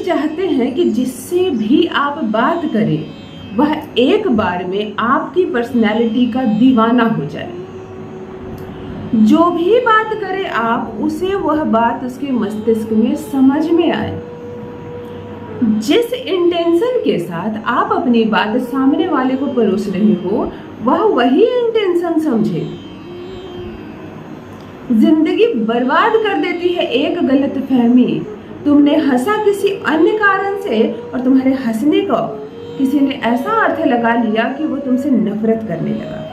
चाहते हैं कि जिससे भी आप बात करें वह एक बार में आपकी पर्सनैलिटी का दीवाना हो जाए। जो भी बात करे आप, उसे वह बात उसके मस्तिष्क में समझ में आए। जिस इंटेंशन के साथ आप अपनी बात सामने वाले को परोस रहे हो, वह वही इंटेंशन समझे। जिंदगी बर्बाद कर देती है एक गलतफहमी। तुमने हंसा किसी अन्य कारण से और तुम्हारे हंसने को किसी ने ऐसा अर्थ लगा लिया कि वो तुमसे नफरत करने लगा।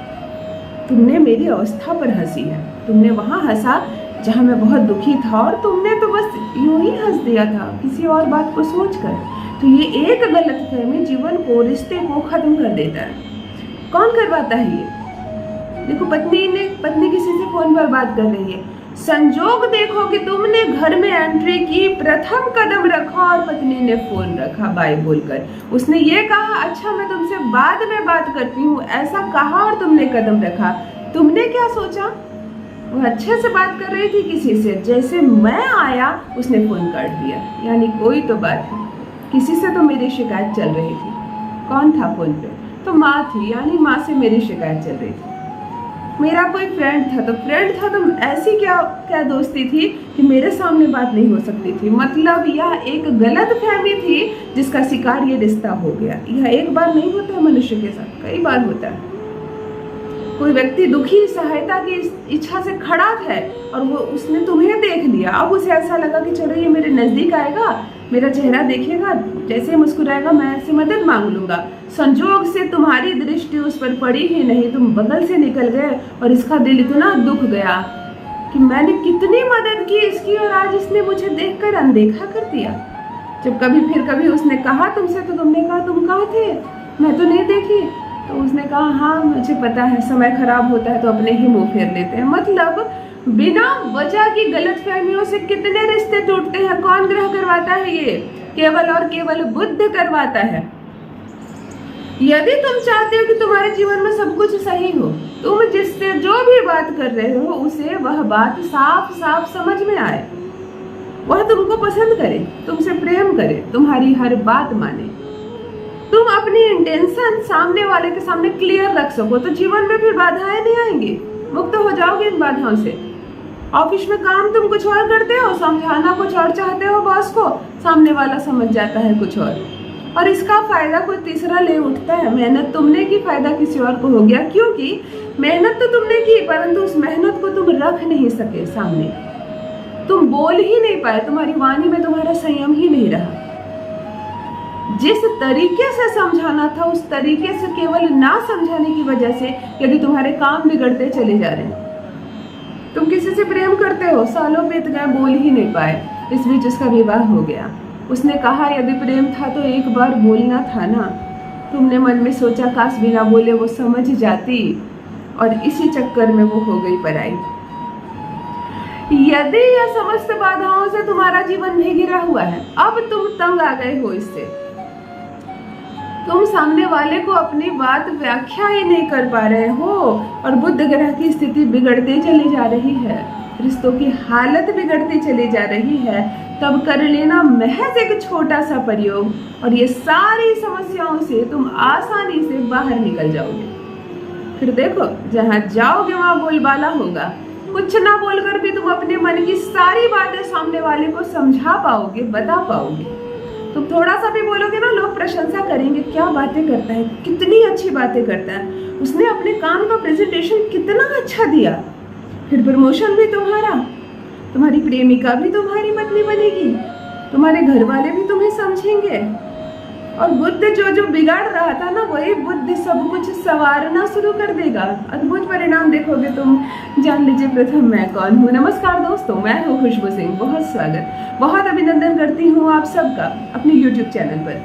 तुमने मेरी अवस्था पर हंसी है, तुमने वहां हंसा जहां मैं बहुत दुखी था, और तुमने तो बस यूं ही हंस दिया था किसी और बात को सोचकर। तो ये एक गलतफहमी जीवन को, रिश्ते को खत्म कर देता है। कौन करवाता है ये? देखो, पत्नी किसी से फोन पर बात कर रही है। संजोग देखो कि तुमने घर में एंट्री की, प्रथम कदम रखा और पत्नी ने फोन रखा बाय बोलकर। उसने ये कहा, अच्छा मैं तुमसे बाद में बात करती हूँ, ऐसा कहा और तुमने कदम रखा। तुमने क्या सोचा? वो अच्छे से बात कर रही थी किसी से, जैसे मैं आया उसने फोन काट दिया। यानी कोई तो बात है, किसी से तो मेरी शिकायत चल रही थी। कौन था फोन पे? तो माँ थी, यानी माँ से मेरी शिकायत चल रही थी। मेरा कोई फ्रेंड था तो ऐसी क्या दोस्ती थी कि मेरे सामने बात नहीं हो सकती थी। मतलब यह एक गलत फहमी थी जिसका शिकार ये रिश्ता हो गया। यह एक बार नहीं होता है मनुष्य के साथ, कई बार होता है। कोई व्यक्ति दुखी, सहायता की इच्छा से खड़ा है और उसने तुम्हें देख लिया। अब उसे ऐसा लगा कि चलो ये मेरे नजदीक आएगा, मेरा चेहरा देखेगा, जैसे मुस्कुराएगा मैं ऐसे मदद मांग लूंगा। संजोग से तुम्हारी दृष्टि उस पर पड़ी ही नहीं, तुम बगल से निकल गए और इसका दिल इतना दुख गया कि मैंने कितनी मदद की इसकी, और आज इसने मुझे देखकर अनदेखा कर दिया। जब कभी उसने कहा तुमसे, तो तुमने कहा तुम कहाँ थे, मैं तो नहीं देखी। तो उसने कहा हाँ मुझे पता है, समय खराब होता है तो अपने ही मुंह फेर लेते हैं। मतलब बिना वजह की गलतफहमियों से कितने रिश्ते टूटते हैं। कौन ग्रह करवाता है ये? केवल और केवल बुद्ध करवाता है। यदि तुम चाहते हो कि तुम्हारे जीवन में सब कुछ सही हो, तुम जिससे जो भी बात कर रहे हो उसे वह बात साफ साफ समझ में आए, वह तुमको पसंद करे, तुमसे प्रेम करे, तुम्हारी हर बात माने, तुम अपनी इंटेंशन सामने वाले के सामने क्लियर रख सको, तो जीवन में फिर बाधाएं नहीं आएंगी, मुक्त हो जाओगे इन बाधाओं से। ऑफिस में काम तुम कुछ और करते हो, समझाना कुछ और चाहते हो बॉस को, सामने वाला समझ जाता है कुछ और इसका फायदा कोई तीसरा ले उठता है। मेहनत तुमने की, फायदा किसी और को हो गया, क्योंकि मेहनत तो तुमने की परंतु उस मेहनत को तुम रख नहीं सके सामने, तुम बोल ही नहीं पाए, तुम्हारी वाणी में तुम्हारा संयम ही नहीं रहा। जिस तरीके से समझाना था उस तरीके से केवल ना समझाने की वजह से यदि तुम्हारे काम बिगड़ते चले जा रहे हैं। तुम किसी से प्रेम करते हो, सालों बीत गए, बोल ही नहीं पाए, इस बीच उसका विवाह हो गया। उसने कहा यदि प्रेम था तो एक बार बोलना था ना। तुमने मन में सोचा काश बिना बोले वो समझ जाती, और इसी चक्कर में वो हो गई पराई। यदि यह समस्त बाधाओं से तुम्हारा जीवन नहीं घिरा हुआ है, अब तुम तंग आ गए हो इससे, तुम सामने वाले को अपनी बात व्याख्या ही नहीं कर पा रहे हो, और बुध ग्रह की स्थिति बिगड़ती चली जा रही है, रिश्तों की हालत बिगड़ती चली जा रही है, तब कर लेना महज एक छोटा सा प्रयोग और ये सारी समस्याओं से तुम आसानी से बाहर निकल जाओगे। फिर देखो जहाँ जाओगे वहाँ बोलबाला होगा। कुछ ना बोलकर भी तुम अपने मन की सारी बातें सामने वाले को समझा पाओगे, बता पाओगे। तुम थोड़ा सा भी बोलोगे ना, लोग प्रशंसा करेंगे, क्या बातें करता है, कितनी अच्छी बातें करता है, उसने अपने काम का प्रेजेंटेशन कितना अच्छा दिया। फिर प्रमोशन भी तुम्हारा, तुम्हारी प्रेमिका भी तुम्हारी पत्नी बनेगी, तुम्हारे घर वाले भी तुम्हें समझेंगे, और बुद्ध जो बिगाड़ रहा था ना, वही बुद्ध सब कुछ संवारना शुरू कर देगा। अद्भुत परिणाम देखोगे तुम। जान लीजिए प्रथम मैं कौन हूँ। नमस्कार दोस्तों, मैं हूँ खुशबू सिंह। बहुत स्वागत, बहुत अभिनंदन करती हूँ आप सबका अपने YouTube चैनल पर।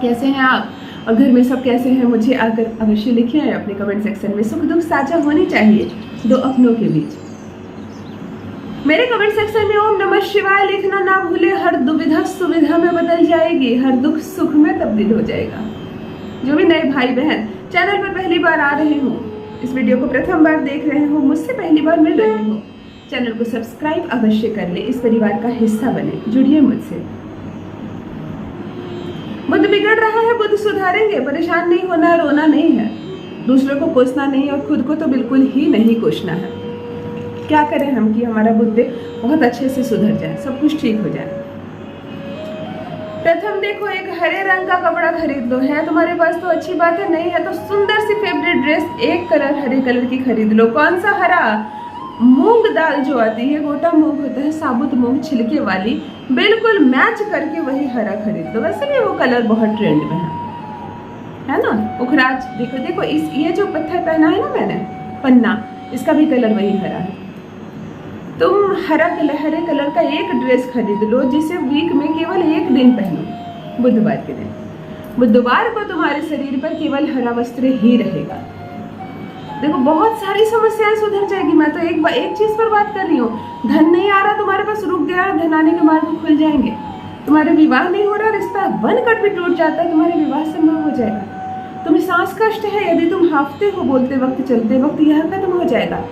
कैसे हैं आप और घर में सब कैसे हैं, मुझे आकर अवश्य लिखें अपने कमेंट सेक्शन में। सुख दुख साझा होनी चाहिए दो अपनों के बीच। मेरे कमेंट सेक्शन में ओम नमः शिवाय लिखना ना भूले। हर दुविधा सुविधा में बदल जाएगी, हर दुख सुख में तब्दील हो जाएगा। जो भी नए भाई बहन चैनल पर पहली बार आ रहे हो, इस वीडियो को प्रथम बार देख रहे हो, मुझसे पहली बार मिल रहे हो, चैनल को सब्सक्राइब अवश्य कर ले, इस परिवार का हिस्सा बने, जुड़िए मुझसे। बुद्ध बिगड़ रहा है, बुद्ध सुधारेंगे। परेशान नहीं होना है, रोना नहीं है, दूसरों को कोसना नहीं है और खुद को तो बिल्कुल ही नहीं कोसना है। क्या करें हम कि हमारा बुद्ध बहुत अच्छे से सुधर जाए, सब कुछ ठीक हो जाए। प्रथम देखो, एक हरे रंग का कपड़ा खरीद लो। है तुम्हारे पास तो अच्छी बात है, नहीं है तो सुंदर सी फेवरेट ड्रेस एक कलर हरे कलर की खरीद लो। कौन सा हरा? मूंग दाल जो आती है, गोटा मूंग होता है, साबुत मूंग छिलके वाली, बिल्कुल मैच करके वही हरा खरीद लो। वैसे भी वो कलर बहुत ट्रेंड में है ना। पुखराज देखो देखो, इस ये जो पत्थर पहना है ना मैंने, पन्ना, इसका भी कलर वही हरा है। तुम हरे कलर का एक ड्रेस खरीद लो जिसे वीक में केवल एक दिन पहनो, बुधवार के दिन। बुधवार को तुम्हारे शरीर पर केवल हरा वस्त्र ही रहेगा। देखो बहुत सारी समस्याएं सुधर जाएगी। मैं तो एक चीज पर बात कर रही हूँ, धन नहीं आ रहा तुम्हारे पास, रुक गया, धन आने के मार्ग खुल जाएंगे। तुम्हारे विवाह नहीं हो रहा, रिश्ता वन कट भी टूट जाता है, तुम्हारे विवाह संभव हो जाएगा। तुम्हें सांस कष्ट है, यदि तुम हांफते हो बोलते वक्त चलते वक्त, यह खत्म हो जाएगा।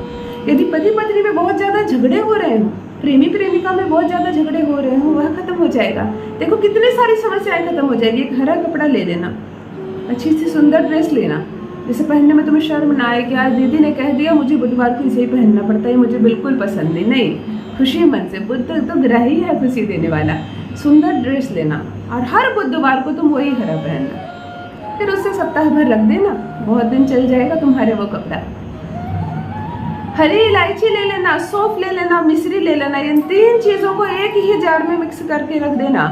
यदि पति पत्नी में बहुत ज्यादा झगड़े हो रहे हो, प्रेमी प्रेमिका में बहुत ज्यादा झगड़े हो रहे हो, वह खत्म हो जाएगा। देखो कितनी सारी समस्याएं खत्म हो जाएगी। एक हरा कपड़ा ले लेना, अच्छी सी सुंदर ड्रेस लेना, जिसे पहनने में तुम्हें शर्म ना आए कि आज दीदी ने कह दिया मुझे बुधवार को इसे ही पहनना पड़ता है, मुझे बिल्कुल पसंद नहीं। खुशी मन से, बुद्ध तो ग्राही है खुशी देने वाला। सुंदर ड्रेस लेना और हर बुधवार को तुम वही हरा पहनना, फिर उससे सप्ताह भर रख देना, बहुत दिन चल जाएगा तुम्हारे वो कपड़ा। हरी इलायची ले लेना, सौंफ ले लेना, मिश्री ले लेना, इन तीन चीजों को एक ही जार में मिक्स करके रख देना।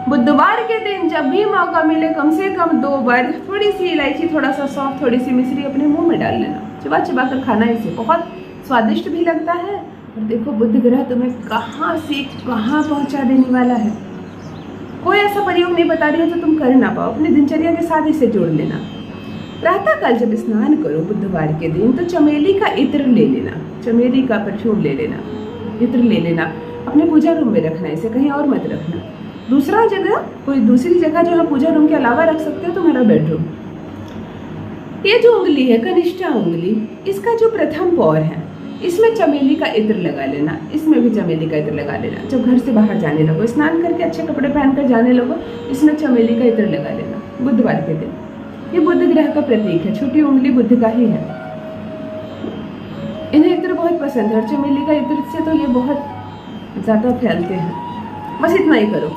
बुधवार के दिन जब भी मौका मिले कम से कम 2 बार थोड़ी सी इलायची, थोड़ा सा सौंफ, थोड़ी सी मिश्री अपने मुंह में डाल लेना, चबा चबा कर खाना। इसे बहुत स्वादिष्ट भी लगता है। और देखो बुध ग्रह तुम्हें कहाँ से कहाँ पहुंचा देने वाला है। कोई ऐसा प्रयोग नहीं बता रही हो तो तुम कर ना पाओ, अपनी दिनचर्या के साथ इसे जोड़ लेना। प्रातःकाल जब स्नान करो बुधवार के दिन तो चमेली का इत्र ले लेना, चमेली का परफ्यूम ले लेना, इत्र ले लेना, अपने पूजा रूम में रखना, इसे कहीं और मत रखना। दूसरा जगह, कोई दूसरी जगह जो है पूजा रूम के अलावा रख सकते हो, तुम्हारा बेडरूम। ये जो उंगली है, कनिष्ठा उंगली, इसका जो प्रथम पौर है, इसमें चमेली का इत्र लगा लेना, इसमें भी चमेली का इत्र लगा लेना। जब घर से बाहर जाने लगो, स्नान करके अच्छे कपड़े पहनकर जाने लगो, इसमें चमेली का इत्र लगा लेना बुधवार के दिन। ये बुध ग्रह का प्रतीक है, छोटी उंगली बुध का ही है। इन्हें इत्र बहुत पसंद है और चमेली का इत्र से तो ये बहुत ज्यादा फैलते हैं। बस इतना ही करो।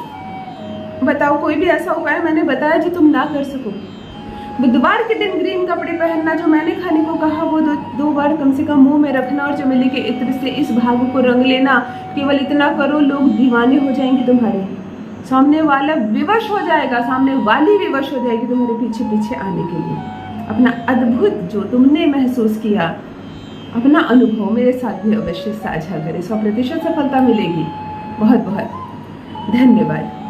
बताओ कोई भी ऐसा उपाय मैंने बताया जो तुम ना कर सको। बुधवार के दिन ग्रीन कपड़े पहनना, जो मैंने खाने को कहा वो 2 बार कम से कम मुंह में रखना और चमेली के इत्र से इस भाग को रंग लेना। केवल इतना करो, लोग दीवाने हो जाएंगे तुम्हारे, सामने वाला विवश हो जाएगा, सामने वाली विवश हो जाएगी तुम्हारे पीछे पीछे आने के लिए। अपना अद्भुत जो तुमने महसूस किया, अपना अनुभव मेरे साथ भी अवश्य साझा करें, 100% सफलता मिलेगी। बहुत बहुत धन्यवाद।